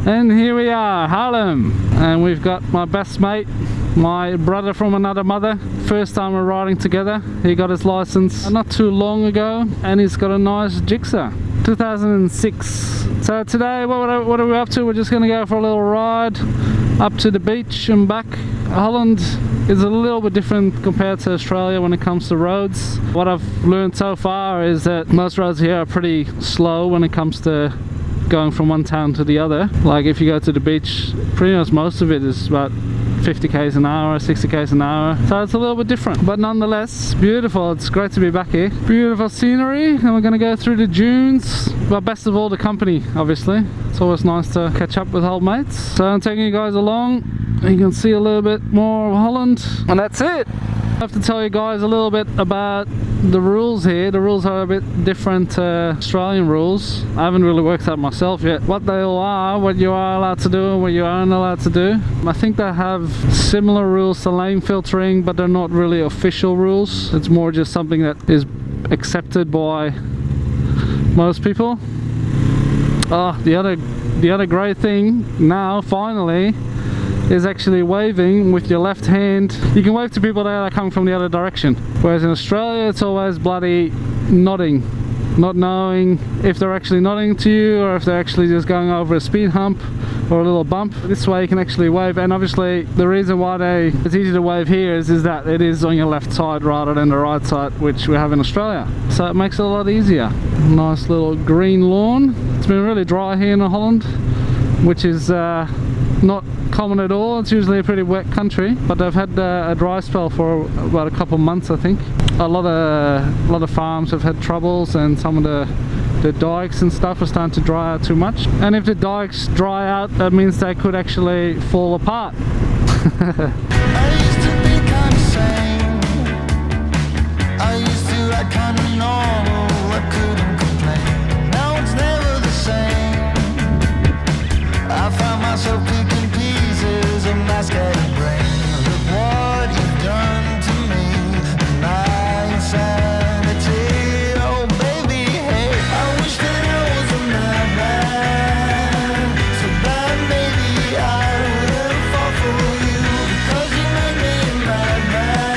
And here we are, Haarlem, and we've got my best mate, my brother from another mother. First time we're riding together. He got his license not too long ago, and he's got a nice Gixxer 2006. So today what are we up to? We're just gonna go for a little ride up to the beach and back. Holland is a little bit different compared to Australia when it comes to roads. What I've learned so far is that most roads here are pretty slow when it comes to going from one town to the other. Like if you go to the beach, pretty much most of it is about 50 k's an hour, 60 k's an hour, so it's a little bit different, but nonetheless beautiful. It's great to be back here. Beautiful scenery, and we're gonna go through the dunes, but best of all the company, obviously. It's always nice to catch up with old mates. So I'm taking you guys along. You can see a little bit more of Holland, and that's it. I have to tell you guys a little bit about the rules here. The rules are a bit different to Australian rules. I haven't really worked out myself yet what they all are, what you are allowed to do and what you aren't allowed to do. I think they have similar rules to lane filtering, but they're not really official rules. It's more just something that is accepted by most people. Oh, the other great thing now, finally, is actually waving with your left hand. You can wave to people that are coming from the other direction, whereas in Australia it's always bloody nodding, not knowing if they're actually nodding to you or if they're actually just going over a speed hump or a little bump. This way you can actually wave, and obviously the reason why it's easy to wave here is that it is on your left side rather than the right side, which we have in Australia, so it makes it a lot easier. Nice little green lawn. It's been really dry here in Holland, which is not common at all. It's usually a pretty wet country, but they've had a dry spell for about a couple of months, I think. A lot of farms have had troubles, and some of the dikes and stuff are starting to dry out too much. And if the dikes dry out, that means they could actually fall apart. I used to be kind of sane. I used to act kind of normal. I couldn't complain. Now it's never the same. I find myself picking pieces of my scattered brain. Look what you've done to me. My insanity. Oh baby, hey, I wish that I was a madman. So bad maybe I wouldn't fall for you, because you make me a madman.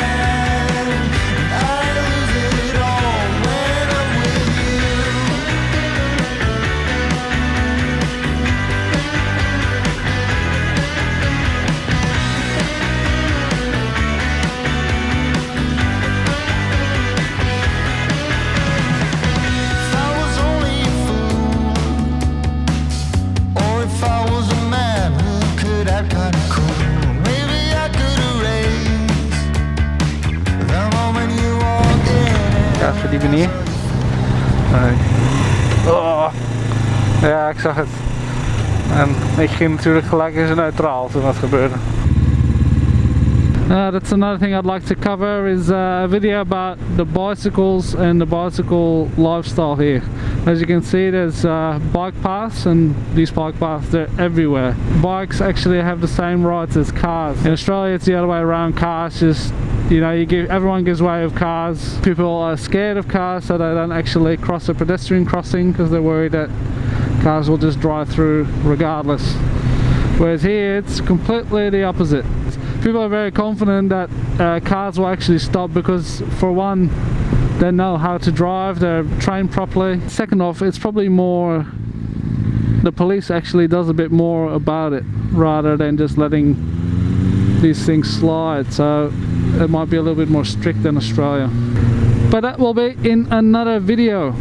I lose it all when I'm with you. If I was only a fool, or if I was a man who could act kinda cool, maybe I could erase the moment you walked in. Ja, voor die manier. Nee. Oh. Ja, ik zag het. En ik ging natuurlijk gelijk eens neutraal toen dat gebeurde. That's another thing I'd like to cover, is a video about the bicycles and the bicycle lifestyle here. As you can see, there's bike paths, and these bike paths, they're everywhere. Bikes actually have the same rights as cars. In Australia it's the other way around. Cars just, you know, everyone gives way of cars. People are scared of cars, so they don't actually cross a pedestrian crossing because they're worried that cars will just drive through regardless. Whereas here it's completely the opposite. People are very confident that cars will actually stop because, for one, they know how to drive, they're trained properly. Second off, it's probably more, the police actually does a bit more about it rather than just letting these things slide, so it might be a little bit more strict than Australia. But that will be in another video.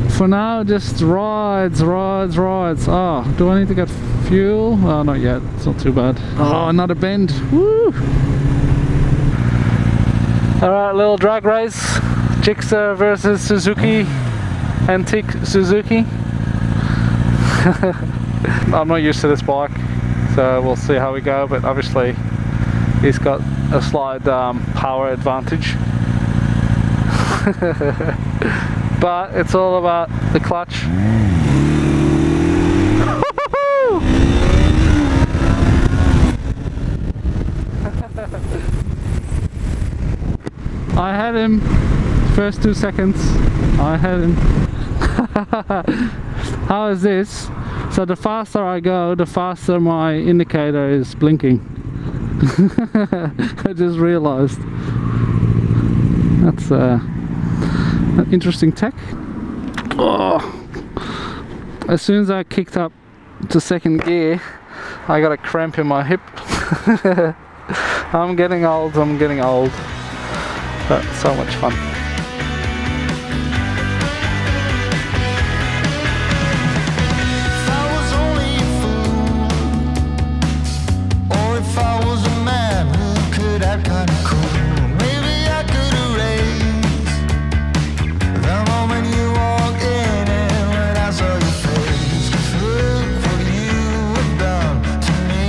For now, just rides. Oh, do I need to get fuel? Oh, not yet. It's not too bad. Oh, another bend. Woo! Alright, little drag race. Gixxer versus Suzuki. Antique Suzuki. I'm not used to this bike, so we'll see how we go, but obviously he's got a slight power advantage. But it's all about the clutch. I had him first 2 seconds. I had him. How is this So the faster I go, the faster my indicator is blinking. I just realized. That's an interesting tech. Oh. As soon as I kicked up to second gear, I got a cramp in my hip. I'm getting old, but so much fun. If I was only a fool, or if I was a man who could act kind of cool, maybe I could erase the moment you walked in and when I saw your face. 'Cause look what you have done to me,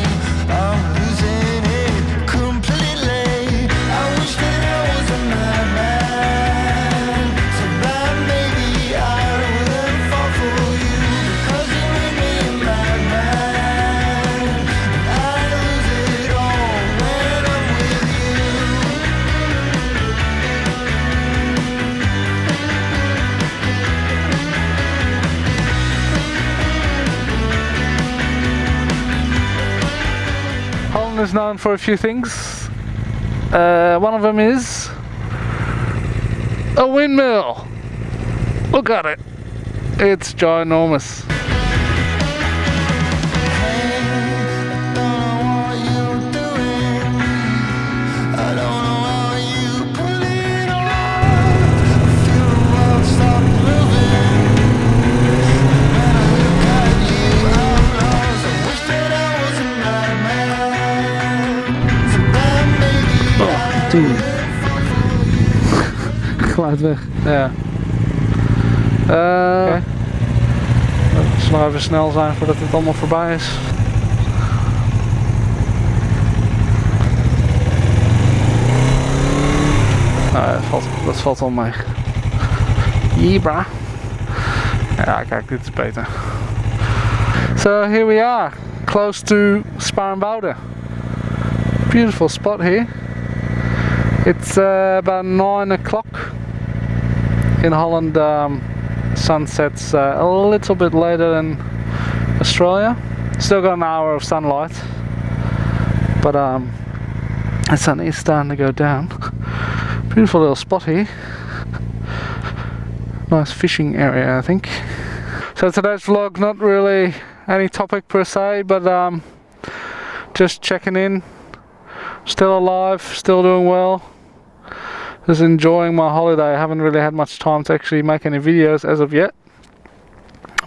I'm losing it completely. I wish that I was a madman, so bad maybe I wouldn't fall for you, because you made me a madman, and I lose it all when I'm with you. Holland is known for a few things. One of them is a windmill. Look at it. It's ginormous. Glijdt weg. Ja. Okay. Het zal nog even snel zijn voordat dit allemaal voorbij is. Nou, dat valt wel mee. Jebra. Ja, kijk, dit is beter. So here we are, close to Sparenwoude. Beautiful spot here. It's about 9 o'clock. In Holland, sun sets a little bit later than Australia. Still got an hour of sunlight, but the sun is starting to go down. Beautiful little spot here. Nice fishing area, I think. So today's vlog, not really any topic per se, but just checking in. Still alive, still doing well. Just enjoying my holiday. I haven't really had much time to actually make any videos as of yet,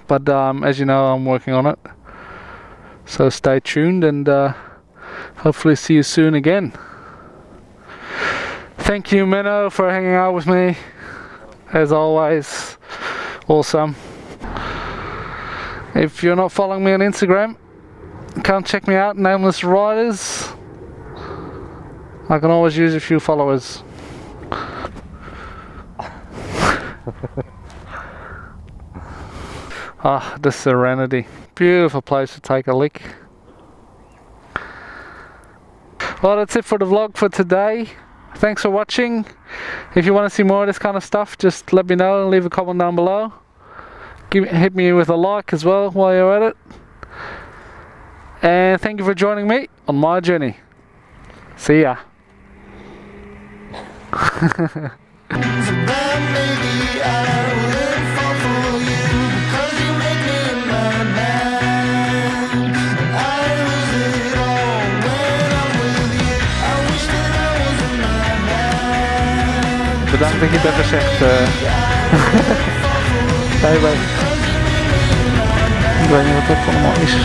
but as you know, I'm working on it, so stay tuned, and hopefully see you soon again. Thank you, Menno, for hanging out with me, as always. Awesome. If you're not following me on Instagram, come check me out, Nameless Riders. I can always use a few followers. Ah, the serenity. Beautiful place to take a lick. Well, that's it for the vlog for today. Thanks for watching. If you want to see more of this kind of stuff, just let me know and leave a comment down below. Hit me with a like as well while you're at it. And thank you for joining me on my journey. See ya. Bedankt dat je het hebt gezegd. Bye bye. Ik weet niet wat dat allemaal is.